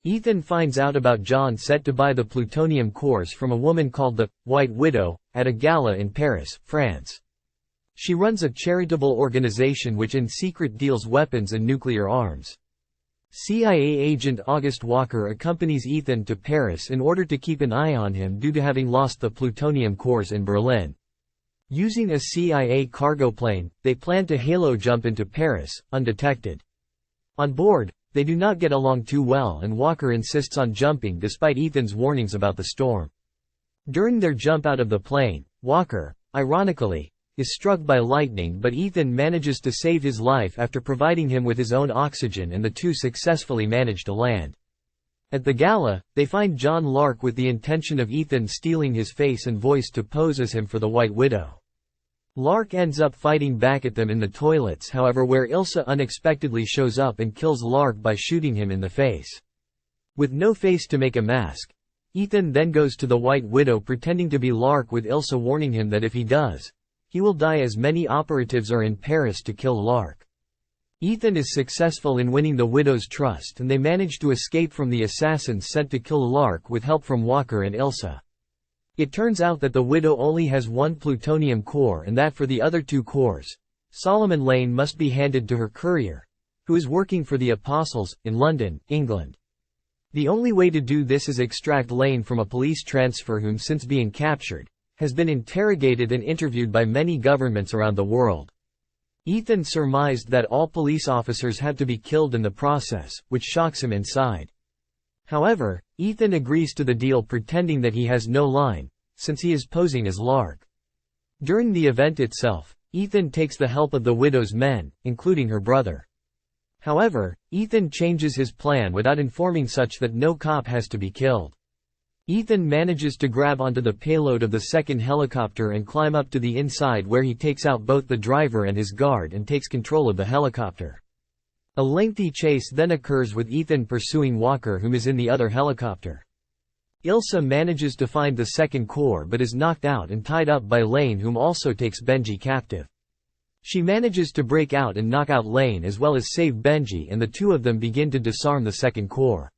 Ethan finds out about John set to buy the plutonium cores from a woman called the White Widow at a gala in Paris, France. She runs a charitable organization which in secret deals weapons and nuclear arms. CIA agent August Walker accompanies Ethan to Paris in order to keep an eye on him due to having lost the plutonium cores in Berlin. Using a CIA cargo plane, they plan to halo jump into Paris, undetected. On board, they do not get along too well and Walker insists on jumping despite Ethan's warnings about the storm. During their jump out of the plane, Walker, ironically, is struck by lightning, but Ethan manages to save his life after providing him with his own oxygen, and the two successfully manage to land. At the gala, they find John Lark with the intention of Ethan stealing his face and voice to pose as him for the White Widow. Lark ends up fighting back at them in the toilets, however, where Ilsa unexpectedly shows up and kills Lark by shooting him in the face. With no face to make a mask, Ethan then goes to the White Widow pretending to be Lark, with Ilsa warning him that if he does, he will die, as many operatives are in Paris to kill Lark. Ethan is successful in winning the Widow's trust and they manage to escape from the assassins sent to kill Lark with help from Walker and Ilsa. It turns out that the Widow only has one plutonium core and that for the other two cores, Solomon Lane must be handed to her courier, who is working for the Apostles, in London, England. The only way to do this is extract Lane from a police transfer whom, since being captured, has been interrogated and interviewed by many governments around the world. Ethan surmised that all police officers had to be killed in the process, which shocks him inside. However, Ethan agrees to the deal pretending that he has no line, since he is posing as Lark. During the event itself, Ethan takes the help of the Widow's men, including her brother. However, Ethan changes his plan without informing such that no cop has to be killed. Ethan manages to grab onto the payload of the second helicopter and climb up to the inside, where he takes out both the driver and his guard and takes control of the helicopter. A lengthy chase then occurs with Ethan pursuing Walker, whom is in the other helicopter. Ilsa manages to find the second core but is knocked out and tied up by Lane, whom also takes Benji captive. She manages to break out and knock out Lane as well as save Benji, and the two of them begin to disarm the second core.